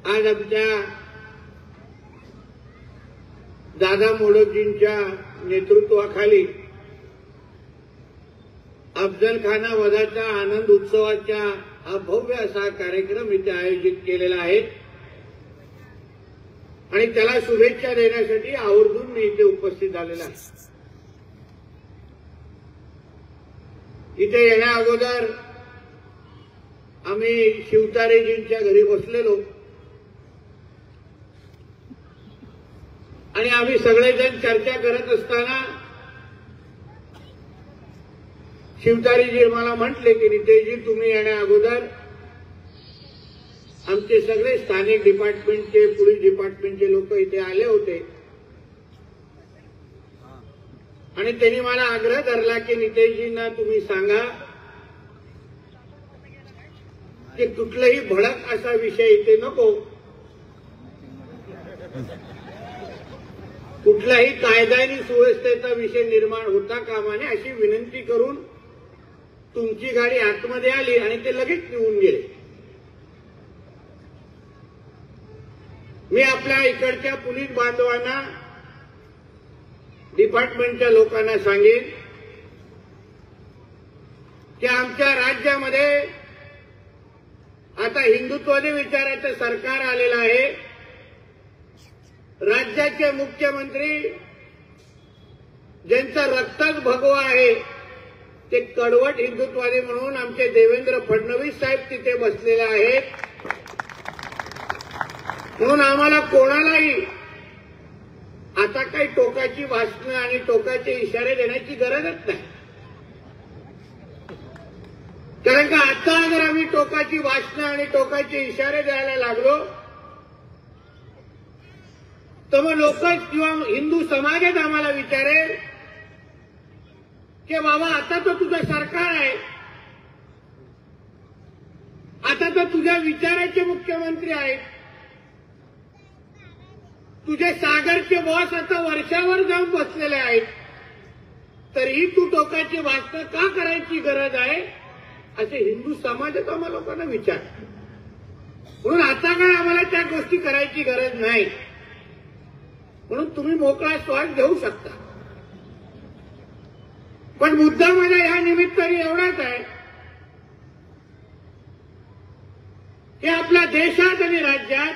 आज आमच्या दादा मोडकजींच्या नेतृत्वाखाली अफजलखाना वधाच्या आनंद उत्सवाच्या हा भव्य असा कार्यक्रम इथे आयोजित केलेला आहे आणि त्याला शुभेच्छा देण्यासाठी आवर्जून मी इथे उपस्थित झालेला आहे। इथे येण्या अगोदर आम्ही शिवतारेजींच्या घरी बसलेलो आणि आम्ही सगळेजण चर्चा करत असताना शिवतारेजी मला म्हटले की नितेशजी तुम्ही येण्या अगोदर आमचे सगळे स्थानिक डिपार्टमेंटचे पोलीस डिपार्टमेंटचे लोक इथे आले होते आणि त्यांनी मला आग्रह धरला की नितेशजींना तुम्ही सांगा की कुठलाही भडक असा विषय इथे नको, कुठलाही कायदा आणि सुव्यवस्थेचा विषय निर्माण होता कामा नये अशी विनंती करून तुमची गाडी आतमध्ये आली आणि ते लगेच निघून गेले। मी आपल्या इकडच्या पोलीस बांधवांना डिपार्टमेंटच्या लोकांना सांगेन की आमच्या राज्यामध्ये आता हिंदुत्ववादी विचाराचं सरकार आलेलं आहे। राज्याचे मुख्यमंत्री ज्यांचा रक्तच भगवा आहे ते कडवट हिंदुत्ववादी म्हणून आमचे देवेंद्र फडणवीस साहेब तिथे बसलेले आहेत। म्हणून आम्हाला कोणालाही आता काही टोकाची भाषणं आणि टोकाचे इशारे देण्याची गरजच नाही, कारण का आता अगर आम्ही टोकाची भाषणं आणि टोकाचे इशारे द्यायला लागलो तर मग लोक किंवा हिंदू समाजच आम्हाला विचारेल की बाबा आता तर तुझं सरकार आहे, आता तर तुझ्या विचाराचे मुख्यमंत्री आहेत, तुझे सागरचे बॉस आता वर्षावर जाऊन बसलेले आहेत, तरीही तू टोकाची भाषणं का करायची गरज आहे असे हिंदू समाजच आम्हाला लोकांना विचार। म्हणून आता काय आम्हाला त्या गोष्टी करायची गरज नाही, म्हणून तुम्ही मोकळा श्वास घेऊ शकता। पण मुद्दा माझा ह्या निमित्ताने एवढाच आहे की आपल्या देशात आणि राज्यात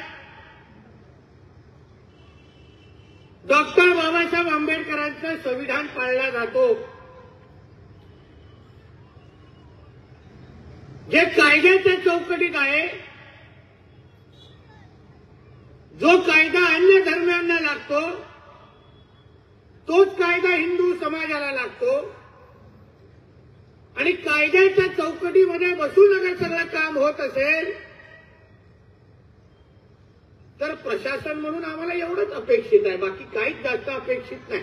डॉक्टर बाबासाहेब आंबेडकरांचं संविधान पाळला जातो, जे कायद्याच्या चौकटीत आहे, जो कायदा अन्य धर्मियांना लागतो तोच कायदा हिंदू समाजाला लागतो आणि कायद्याच्या चौकटीमध्ये बसून अगर सगळं काम होत असेल तर प्रशासन म्हणून आम्हाला एवढंच अपेक्षित आहे, बाकी काहीच जास्त अपेक्षित नाही।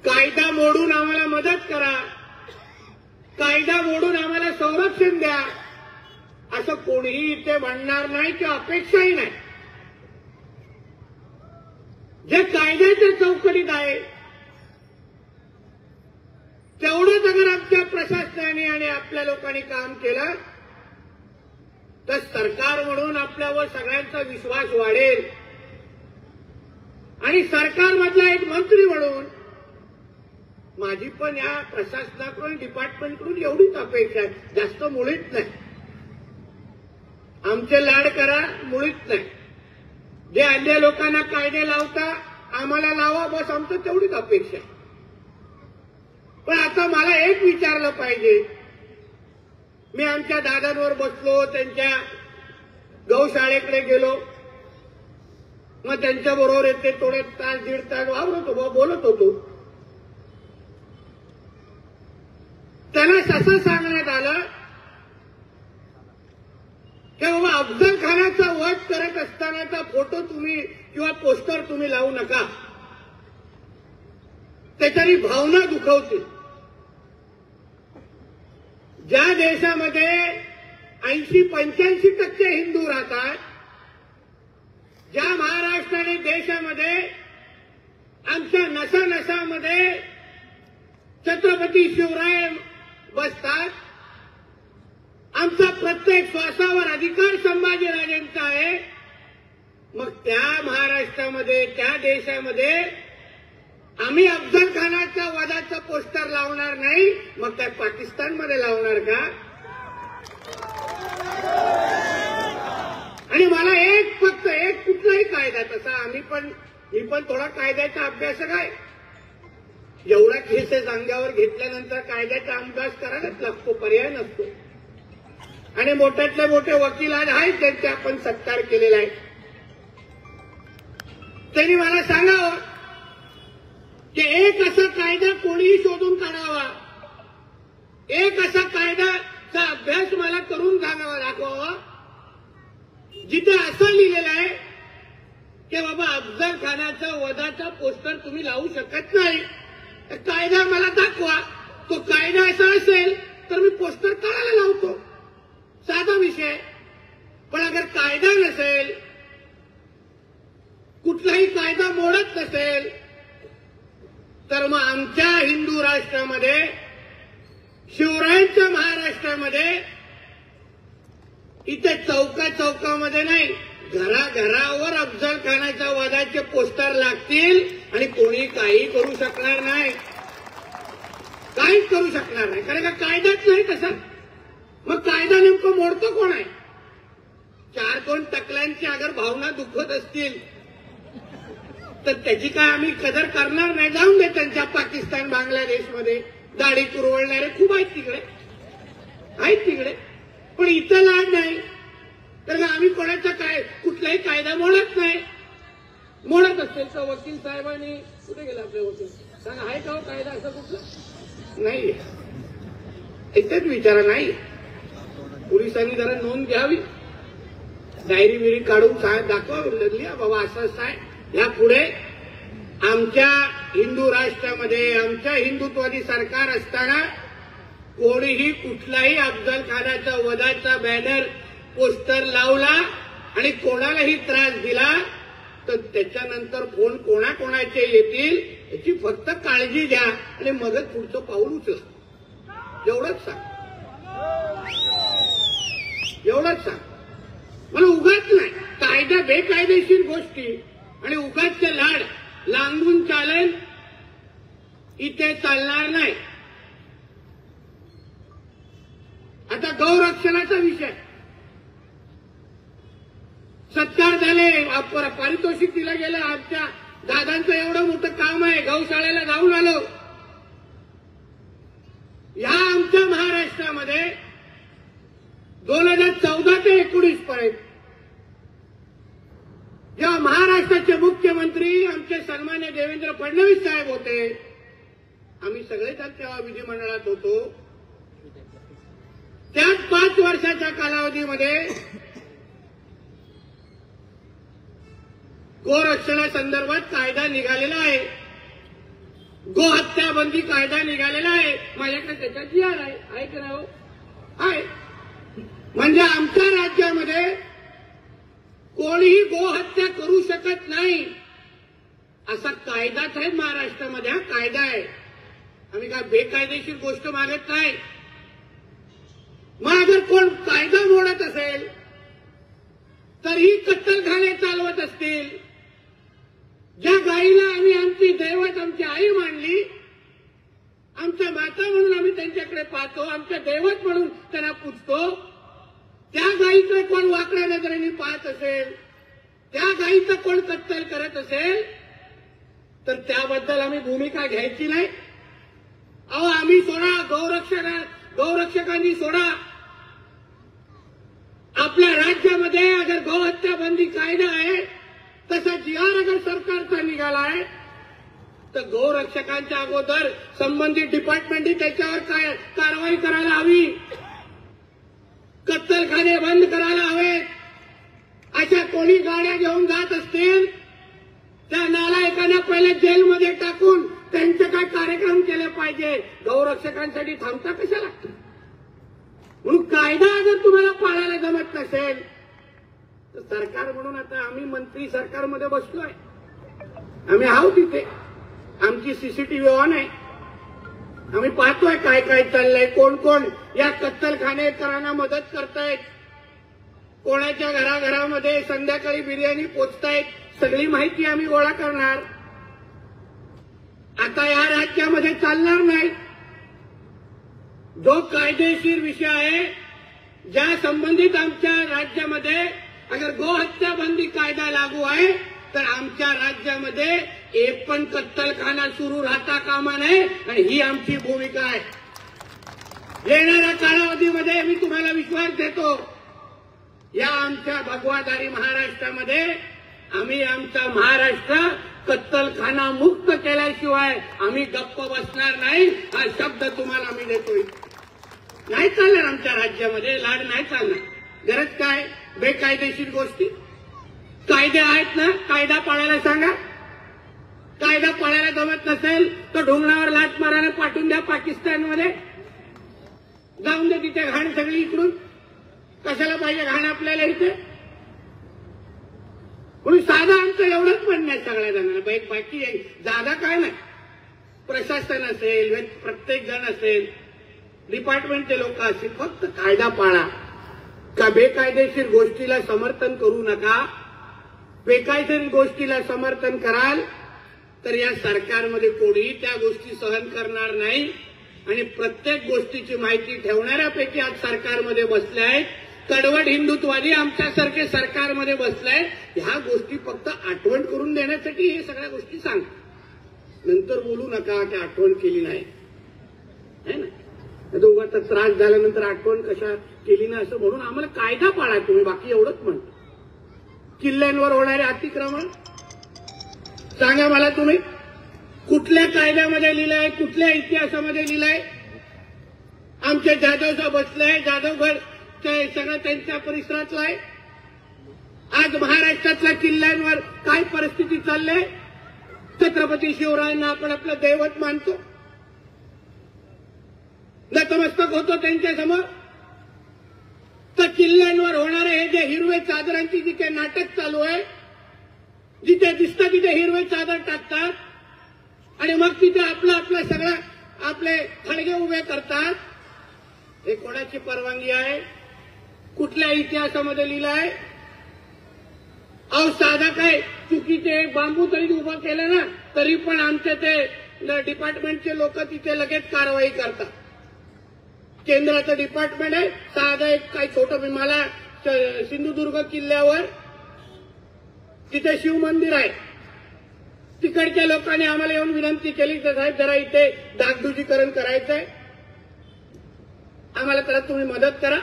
कायदा मोडून आम्हाला मदत करा, कायदा मोडून आम्हाला संरक्षण द्या असं कोणीही इथे म्हणणार नाही किंवा अपेक्षाही नाही। जे कायद्याच्या चौकटीत आहे तेवढंच अगर आमच्या प्रशासनाने आणि आपल्या लोकांनी काम केलं तर सरकार म्हणून आपल्यावर सगळ्यांचा विश्वास वाढेल आणि सरकारमधला एक मंत्री म्हणून माझी पण या प्रशासनाकडून डिपार्टमेंटकडून एवढीच अपेक्षा आहे, जास्त मुळीच नाही। आमचे लाड करा मुळीच नाही, जे अन्य लोकांना कायदे लावता आम्हाला लावा बस आमचं तेवढीच अपेक्षा आहे। पण आता मला एक विचारलं पाहिजे, मी आमच्या दादांवर बसलो, त्यांच्या गौशाळेकडे गेलो, मग त्यांच्याबरोबर येते थोडे तास दीड तास वावरत होतो, बोलत होतो, त्यांना असं सांगण्यात आलं की बाबा अफजलखानाचा वध करत असतानाचा फोटो तुम्ही किंवा पोस्टर तुम्ही लावू नका, त्याच्यानी भावना दुखवतील। ज्या देशामध्ये 80-85% हिंदू राहतात, ज्या महाराष्ट्र आणि देशामध्ये आमच्या नसानसामध्ये छत्रपती शिवराय बसतात, आमचा प्रत्येक श्वासावर अधिकार संभाजीराजेंचा आहे, त्या महाराष्ट्रामध्ये, त्या देशामध्ये आम्ही अफजल खानाच्या वधाचं पोस्टर लावणार नाही, मग काय पाकिस्तानमध्ये लावणार का? आणि मला फक्त एक कुठलाही कायदा, तसा मी पण थोडा कायद्याचा अभ्यासक आहे. एवढा केसेस अंगावर घेतल्यानंतर कायद्याचा अभ्यास करायलाच लागतो, पर्याय नसतो. आणि मोठ्यातले मोठे वकील आज आहेत, त्यांचे आपण सत्कार केलेला आहे. त्यांनी मला सांगावं की एक असा कायदा कोणीही शोधून काढावा, एक असा कायद्याचा अभ्यास मला करून दाखवावा जिथे असं लिहिलेलं आहे की बाबा अफजल खानाचा वधाचा पोस्टर तुम्ही लावू शकत नाही. कायदा मला दाखवा. तो कायदा असा असेल तर मी पोस्टर काढायला लावतो, साधा विषय. पण अगर कायदा नसेल, कुठलाही कायदा मोडत नसेल, तर मग आमच्या हिंदू राष्ट्रामध्ये, शिवरायांच्या महाराष्ट्रामध्ये इथे चौकामध्ये नाही, घराघरावर अफजल खानाच्या वधाचे पोस्टर लागतील आणि कोणी काही करू शकणार नाही, काहीच करू शकणार नाही. कारण का कायदाच नाही तसा. मग कायदा नेमकं मोडतो कोण आहे? चार कोण टकल्यांची अगर भावना दुखत असतील तर त्याची काय आम्ही कदर करणार नाही? जाऊन दे त्यांच्या पाकिस्तान, बांगलादेशमध्ये दाढी कुरवळणारे खूप आहेत तिकडे. पण इथं लाड नाही. तर आम्ही कोणाचा कुठलाही कायदा मोडत नाही. मोडत असेल तर वकील साहेबांनी, कुठे गेला आपले वकील, सांगा आहे का कायदा असा कुठला? नाही. इथेच विचारा. नाही. पोलिसांनी जरा नोंद घ्यावी, डायरी बिरी काढून दाखवावी, लिहा बाबा असं आहे. यापुढे आमच्या हिंदू राष्ट्रामध्ये, आमच्या हिंदुत्वादी सरकार असताना कोणीही कुठलाही अफजल खानाचा वधाचा बॅनर, पोस्टर लावला आणि कोणालाही त्रास दिला तर त्याच्यानंतर फोन कोणाकोणाचे येतील याची फक्त काळजी घ्या आणि मगच पुढचं पाऊल उचला. एवढंच सांग. मला उगाच नाही. कायदा बेकायदेशीर गोष्टी आणि उगाचचे लाड लांबून चालेल इथे चालणार नाही. आता गौरक्षणाचा विषय, सत्कार झाले, पारितोषिक दिलं गेलं. आमच्या दादांचं एवढं मोठं काम आहे, गौशाळेला जाऊन आलो. या आमच्या महाराष्ट्रामध्ये 2014 ते 19 पर्यंत जेव्हा महाराष्ट्राचे मुख्यमंत्री आमचे सन्मान्य देवेंद्र फडणवीस साहेब होते, आम्ही सगळेच तेव्हा विधिमंडळात होतो, त्याच 5 वर्षाच्या कालावधीमध्ये गोरक्षणासंदर्भात कायदा निघालेला आहे, गोहत्या बंदी कायदा निघालेला आहे. माझ्याकडे त्याचा GR आहे की नाही? आहे. म्हणजे आमच्या राज्यामध्ये कोणीही गोहत्या करू शकत नाही असा कायदाच आहे महाराष्ट्रामध्ये. हा कायदा आहे. आम्ही काय बेकायदेशीर गोष्ट मागत नाही. मग अगर कोण कायदा मोडत असेल, तरीही कत्तलखाने चालवत असतील, ज्या गाईला आम्ही आमची दैवत, आमची आई मानली, आमच्या माता म्हणून आम्ही त्यांच्याकडे पाहतो, आमच्या दैवत म्हणून त्यांना पूजतो, त्या गाईकडे कोण वाकड्या नजरेने पाहत असेल, त्या गाईचं कोण कत्तल करत असेल, तर त्याबद्दल आम्ही भूमिका घ्यायची नाही. अहो आम्ही सोडा, गौरक्षकांनी सोडा. आपल्या राज्यामध्ये अगर गोहत्या बंदी कायदा आहे, तसा GR अगर सरकारचा निघाला आहे, तर गौरक्षकांच्या अगोदर संबंधित डिपार्टमेंटनी त्याच्यावर काय कारवाई करायला हवी, कत्तलखाने बंद करायला हवेत. अशा कोणी गाड्या घेऊन जात असतील त्या नालायकांना पहिले जेलमध्ये टाकून त्यांचे काय कार्यक्रम केले पाहिजे. गौरक्षकांसाठी थांबता कशा लागतं? म्हणून कायदा अगर तुम्हाला पाळायला जमत नसेल तर सरकार म्हणून आता आम्ही मंत्री सरकारमध्ये बसलोय, आम्ही आहोत तिथे, आमची CCTV ऑन आहे, आम्ही पाहतोय काय काय चाललंय, कोण कोण या कत्तलखानेकरांना मदत करतायत. कोणाच्या घराघरामध्ये संध्याकाळी बिर्याणी पोचतायत, सगळी माहिती आम्ही गोळा करणार. आता या राज्यामध्ये चालणार नाही. जो कायदेशीर विषय आहे, ज्या संबंधित आमच्या राज्यामध्ये अगर गोहत्या बंदी कायदा लागू आहे, तर आमच्या राज्यामध्ये एक पण कत्तलखाना सुरू राहता कामा नये, आणि ही आमची भूमिका आहे. येणाऱ्या कालावधीमध्ये मी तुम्हाला विश्वास देतो, या आमच्या भगवाधारी महाराष्ट्रामध्ये आम्ही आमचा महाराष्ट्र कत्तलखाना मुक्त केल्याशिवाय आम्ही गप्प बसणार नाही. हा शब्द तुम्हाला मी देतोय. नाही चालणार आमच्या राज्यामध्ये, लाड नाही चालणार. गरज काय? बेकायदेशीर गोष्टी. कायदे आहेत ना, कायदा पाळायला सांगा. कायदा पाळायला जमत नसेल तर ढोंगणावर लाट मारायला पाठवून द्या पाकिस्तानमध्ये. जाऊन दे तिथे घाण सगळी इकडून. कशाला पाहिजे घाण आपल्याला इथे? म्हणून साधा आमचं एवढंच म्हणणं आहे सगळ्या जणांना. बाकी जागा काय नाही. प्रशासन असेल, प्रत्येक जण असेल, डिपार्टमेंटचे लोक असतील, फक्त कायदा पाळा. का बेकायदेशीर गोष्टीला समर्थन करू नका. बेकायदेशीर गोष्टीला समर्थन कराल तर या सरकारमध्ये कोणी त्या गोष्टी सहन करणार नाही. आणि प्रत्येक गोष्टीची माहिती ठेवणाऱ्यापैकी आज सरकारमध्ये बसले आहेत. कडवट हिंदुत्ववादी आमच्यासारखे सरकारमध्ये बसले आहेत. ह्या गोष्टी फक्त आठवण करून देण्यासाठी हे सगळ्या गोष्टी सांग. नंतर बोलू नका की आठवण केली नाही, है ना. दोघांचा त्रास झाल्यानंतर आठवण कशा केली ना असं म्हणून आम्हाला कायदा पाळा तुम्ही. बाकी एवढंच म्हणतो. किल्ल्यांवर होणारे अतिक्रमण सांगा मला तुम्ही. कुठल्या कायद्यामध्ये लिहिलंय? कुठल्या इतिहासामध्ये लिहिलंय? आमचे जाधवसाहेब बसले, जाधवगड सगळं त्यांच्या परिसरातलं आहे. आज महाराष्ट्रातल्या किल्ल्यांवर काय परिस्थिती चालली? छत्रपती शिवरायांना आपण आपलं दैवत मानतो, नतमस्तक होतो त्यांच्या समोर. तर किल्ल्यांवर होणारे हे जे हिरवे चादरांची जिथे नाटक चालू आहे, जिथे दिसतं तिथे हिरवे चादर टाकतात आणि मग तिथे आपलं सगळं आपले थडगे उभे करतात. हे कोणाची परवानगी आहे? कुठल्या इतिहासामध्ये लिहिलं आहे? अहो साधा काय चुकीचे बांबू तरी उभं केलं ना तरी पण आमचे ते डिपार्टमेंटचे लोक तिथे लगेच कारवाई करतात. केंद्राचं डिपार्टमेंट आहे. साधा एक काही छोटं मला सिंधुदुर्ग किल्ल्यावर तिथे शिवमंदिर आहे. तिकडच्या लोकांनी आम्हाला येऊन विनंती केली की साहेब जरा इथे डागडुजीकरण करायचंय, आम्हाला करा, तुम्ही मदत करा.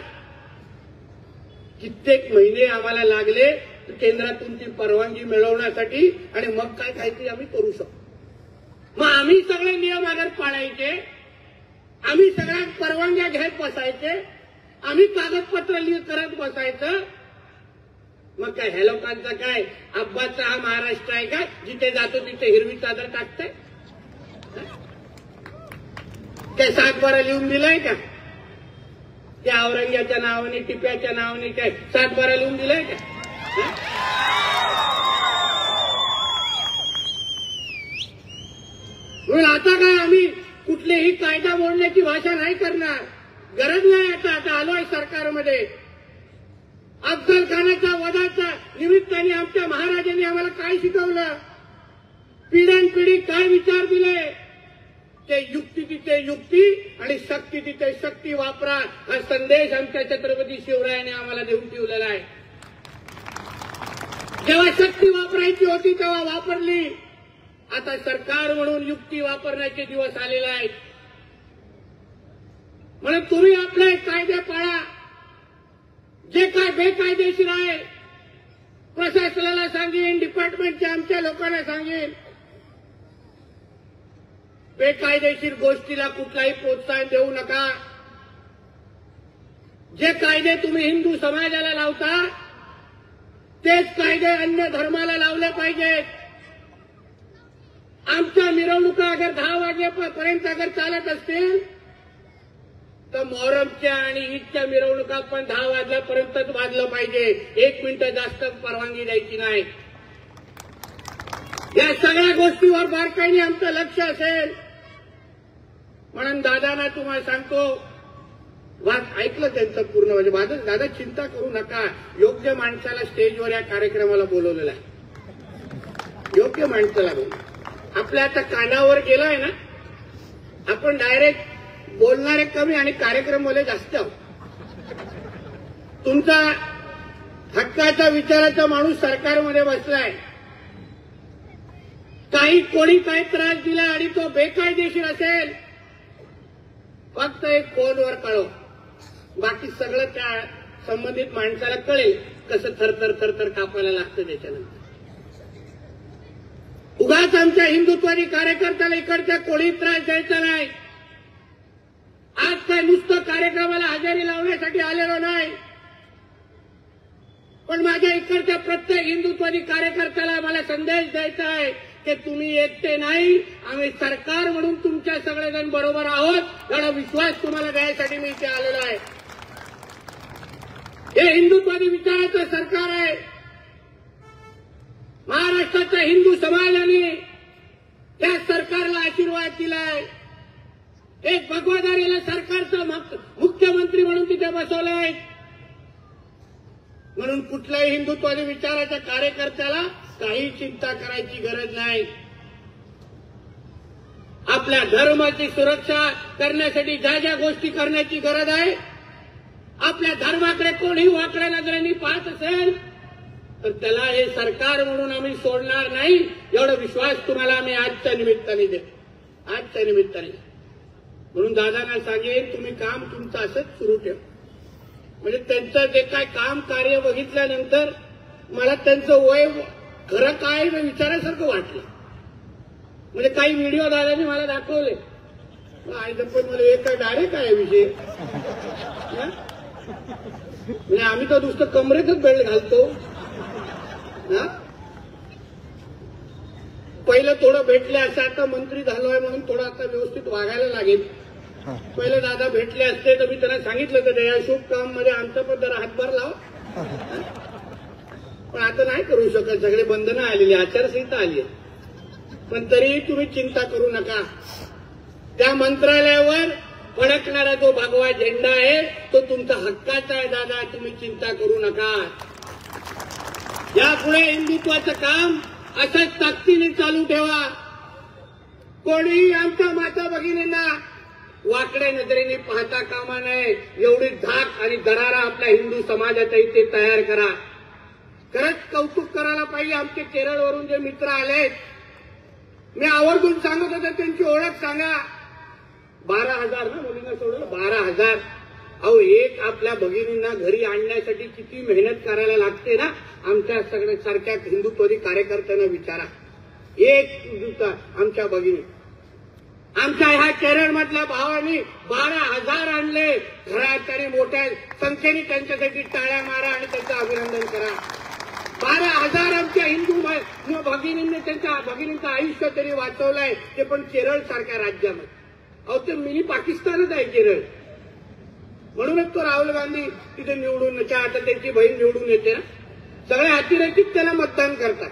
कित्येक महिने आम्हाला लागले केंद्रातून ती परवानगी मिळवण्यासाठी आणि मग काय काहीतरी आम्ही करू शकतो. मग आम्ही सगळे नियम अगर पाळायचे, आम्ही सगळ्या परवानग्या घेत बसायचे, आम्ही कागदपत्र करत बसायचं. मग काय ह्या लोकांचा काय अब्बाचा हा महाराष्ट्र आहे का जिथे जातो तिथे हिरवी चादर टाकताय? काय 7-12 लिहून दिलंय का? त्या औरंग्याच्या नावाने, टिप्याच्या नावाने काय 7-12 लिहून दिलंय का? म्हणून आता काय आम्ही कुठलेही कायदा मोडण्याची भाषा नाही करणार. गरज नाही. आता आलोय सरकारमध्ये. अफजल खानाच्या वधाच्या निमित्ताने आमच्या महाराजांनी आम्हाला काय शिकवलं? पिढ्यानपिढी काय विचार दिले? ते युक्ती तिथे युक्ती आणि शक्ती तिथे शक्ती वापरा हा संदेश आमच्या छत्रपती शिवरायांनी आम्हाला देऊन ठेवलेला आहे. जेव्हा शक्ती वापरायची होती तेव्हा वापरली. आता सरकार म्हणून युक्ती वापरण्याचे दिवस आलेले आहेत. म्हणून तुम्ही आपले कायदे पाळा. जे काय बेकायदेशीर आहे प्रशासनाला सांगेन, डिपार्टमेंटच्या आमच्या लोकांना सांगेन, बेकायदेशीर गोष्टीला कुठलाही प्रोत्साहन देऊ नका. जे कायदे तुम्ही हिंदू समाजाला लावता तेच कायदे अन्य धर्माला लावले पाहिजेत. आमच्या मिरवणुका अगर 10 वाजेपर्यंत अगर चालत असतील तर मोहरमच्या आणि ईदच्या मिरवणुका पण 10 वाजल्यापर्यंतच वाजलं पाहिजे. 1 मिनिट जास्त परवानगी द्यायची नाही. या सगळ्या गोष्टीवर बारकाईने आमचं लक्ष असेल. म्हणून दादांना तुम्हाला सांगतो, वाद ऐकलं त्यांचं पूर्ण. म्हणजे माझं दादा चिंता करू नका, योग्य माणसाला स्टेजवर या कार्यक्रमाला बोलवलेलं आहे, योग्य माणसाला बोल. आपल्या आता कानावर गेलाय ना, आपण डायरेक्ट बोलणारे कमी आणि कार्यक्रमवाले जास्त आहोत. तुमचा हक्काचा विचाराचा माणूस सरकारमध्ये बसलाय, काही कोणी काही त्रास दिला आणि तो बेकायदेशीर असेल, फक्त एक फोनवर कळव, बाकी सगळं त्या संबंधित माणसाला कळेल कसं थरथर थरथर कापायला लागतं. त्याच्यानंतर उगाच आमच्या हिंदुत्वादी कार्यकर्त्याला इकडच्या कोणी त्रास द्यायचा नाही. आज काय नुसतं कार्यक्रमाला हजेरी लावण्यासाठी आलेलो नाही, पण माझ्या इकडच्या प्रत्येक हिंदुत्वादी कार्यकर्त्याला मला संदेश द्यायचा आहे की तुम्ही एकटे नाही, आम्ही सरकार म्हणून तुमच्या सगळेजण बरोबर आहोत, एवढा विश्वास तुम्हाला द्यायसाठी मी इथे आलेलो आहे. हे हिंदुत्वादी विचाराचं सरकार आहे. महाराष्ट्राच्या हिंदू समाजाने त्या सरकारला आशीर्वाद दिलाय. एक भगवादारीला सरकारचा मुख्यमंत्री म्हणून तिथे बसवलाय. म्हणून कुठल्याही हिंदुत्वादी विचाराच्या कार्यकर्त्याला काही चिंता करायची गरज नाही. आपल्या धर्माची सुरक्षा करण्यासाठी ज्या ज्या गोष्टी करण्याची गरज आहे, आपल्या धर्माकडे कोणी वाकड्या नजरेने पाहत असेल तर त्याला हे सरकार म्हणून आम्ही सोडणार नाही, एवढा विश्वास तुम्हाला आम्ही आजच्या निमित्ताने देतो. आजच्या निमित्ताने म्हणून दादांना सांगेन, तुम्ही काम तुमचं असंच सुरू ठेवा. म्हणजे त्यांचं जे काय काम कार्य बघितल्यानंतर मला त्यांचं वय खरं काय विचारासारखं वाटलं. म्हणजे काही व्हिडिओ दादांनी मला दाखवले, पण मला एक काय डायरेक्ट आहे विषय. म्हणजे आम्ही तर नुसतं कमरेतच बेल्ट घालतो. पहिलं थोडं भेटले असं, आता मंत्री झालोय म्हणून थोडं आता व्यवस्थित वागायला लागेल. पहिले दादा भेटले असते तर मी त्यांना सांगितलं तर या शुभ काम मध्ये आमचा पण जरा हातभार लावा, पण आता नाही करू शकत, सगळे बंधनं आलेली, आचारसंहिता आली आहे. पण तरीही तुम्ही चिंता करू नका. त्या मंत्रालयावर फडकणारा जो भगवा झेंडा आहे तो तुमचा हक्काचा आहे दादा, तुम्ही चिंता करू नका. यापुढे हिंदुत्वाचं काम असंच ताकदीने चालू ठेवा. कोणीही आमच्या माता भगिनींना वाकड्या नजरेने पाहता कामा नये, एवढी धाक आणि दरारा आपल्या हिंदू समाजाच्या इथे तयार करा. खरंच कौतुक करायला पाहिजे. आमचे केरळवरून जे मित्र आलेत, मी आवर्जून सांगत होतो त्यांची ओळख सांगा. 12,000 ना मुलींना सोडलं, 12,000. अहो, एक आपल्या भगिनींना घरी आणण्यासाठी किती मेहनत करायला लागते ना, आमच्या सगळ्यासारख्या हिंदुत्वादी कार्यकर्त्यांना विचारा. एक आमच्या भगिनी, आमच्या ह्या केरळमधल्या भावांनी 12,000 आणले घरात, आणि मोठ्या संख्येने त्यांच्यासाठी टाळ्या मारा आणि त्यांचं अभिनंदन करा. 12,000 आमच्या हिंदू भगिनींनी त्यांच्या भगिनींचं आयुष्य तरी वाचवलंय, ते पण केरळ सारख्या राज्यामध्ये. अहो, ते मिनी पाकिस्तानच आहे केरळ. म्हणूनच तो राहुल गांधी तिथे निवडून, आता त्यांची बहीण निवडून येते ना, सगळे अतिरेकीच त्याला मतदान करतात.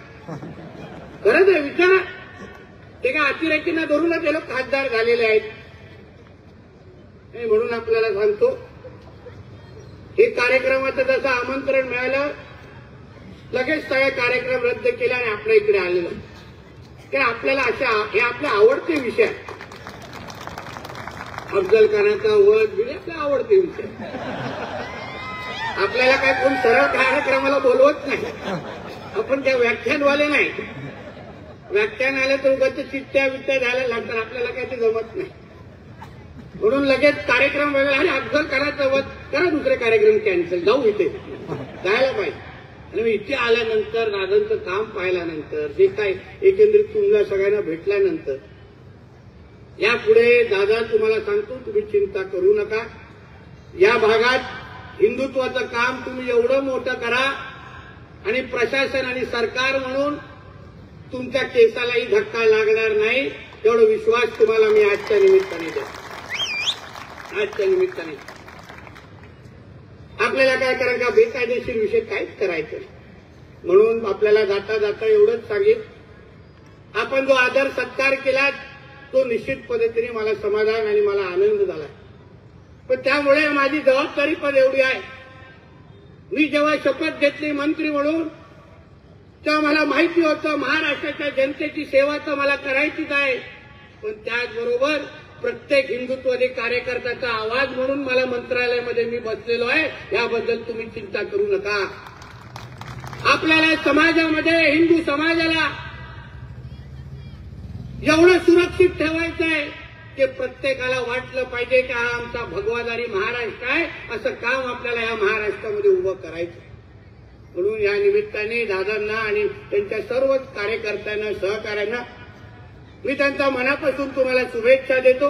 खरंच आहे, विचारा. ते काय अतिरेकींना धरूनच हे लोक खासदार झालेले आहेत. म्हणून आपल्याला सांगतो, हे कार्यक्रमाचं जसं आमंत्रण मिळालं, लगेच सगळे कार्यक्रम रद्द केले आणि आपल्या इकडे आलेलं. ते आपल्याला हे आपले आवडते विषय आहेत. अफजल खानाचा वध बिल आपले आवडते विषय. आपल्याला काय कोण सरळ कार्यक्रमाला बोलवत नाही, आपण त्या व्याख्यानवाले नाही. व्याख्यान आलं तर उगाच चिठ्ठ्या बिट्ट्या द्यायला लागतात, आपल्याला काही ते जमत नाही. म्हणून लगेच कार्यक्रम वेगळा, आणि अफजल खानाचा वध करा, दुसरे कार्यक्रम कॅन्सल, जाऊ इथे जायला पाहिजे. आणि इथे आल्यानंतर दादांचं काम पाहिल्यानंतर, जे काय एकंदरीत तुम्हाला सगळ्यांना भेटल्यानंतर, यापुढे दादा तुम्हाला सांगतो, तुम्ही चिंता करू नका. या भागात हिंदुत्वाचं काम तुम्ही एवढं मोठं करा, आणि प्रशासन आणि सरकार म्हणून तुमच्या केसालाही धक्का लागणार नाही, एवढा विश्वास तुम्हाला मी आजच्या निमित्ताने देतो. आजच्या निमित्ताने आपल्याला काय करायचं का, बेकायदेशीर विषय काहीच करायचं. म्हणून आपल्याला जाता जाता एवढंच सांगेन, आपण जो आदर सत्कार केला तो निश्चित पद्धतीने मला समाधान आणि मला आनंद झाला. पण त्यामुळे माझी जबाबदारी पण एवढी आहे. मी जेव्हा शपथ घेतली मंत्री म्हणून तेव्हा मला माहिती होतं महाराष्ट्राच्या जनतेची सेवा तर मला करायचीच आहे, पण त्याचबरोबर प्रत्येक हिंदुत्ववादी कार्यकर्त्याचा आवाज म्हणून मला मंत्रालयामध्ये मी बसलेलो आहे. याबद्दल तुम्ही चिंता करू नका. आपल्याला समाजामध्ये हिंदू समाजाला एवढं सुरक्षित ठेवायचं आहे की प्रत्येकाला वाटलं पाहिजे की हा आमचा भगवादारी महाराष्ट्र आहे. असं काम आपल्याला या महाराष्ट्रामध्ये उभं करायचं. म्हणून या निमित्ताने दादांना आणि त्यांच्या सर्वच कार्यकर्त्यांना सहकाऱ्यांना मी त्यांच्या मनापासून तुम्हाला शुभेच्छा देतो.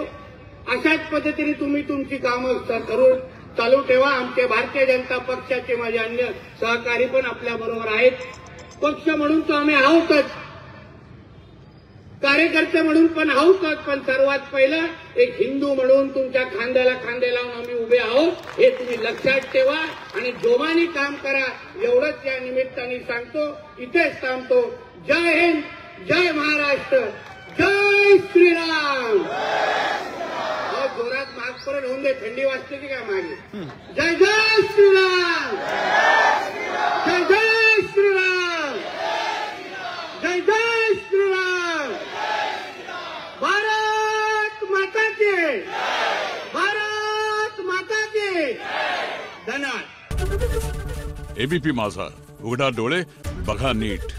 अशाच पद्धतीने तुम्ही तुमची कामं करून चालू ठेवा. आमचे भारतीय जनता पक्षाचे माझे अन्य सहकारी पण आपल्या बरोबर आहेत. पक्ष म्हणून तर आम्ही आहोतच, कार्यकर्ते म्हणून पण आहोतच, पण सर्वात पहिलं एक हिंदू म्हणून तुमच्या खांद्याला खांदे लावून आम्ही उभे आहोत हे तुम्ही लक्षात ठेवा आणि जोमाने काम करा. एवढंच या निमित्ताने सांगतो. इथेच थांबतो. जय हिंद, जय महाराष्ट्र, जय श्रीराम. जोरात माग परत होऊन दे, थंडी वाजते की काय मागे. जय जय श्रीराम, जय जय श्रीराम, जय जय श्रीराम. भारत माता की, भारत माता की. धन्यवाद. एबीपी माझा, उघडा डोळे बघा नीट.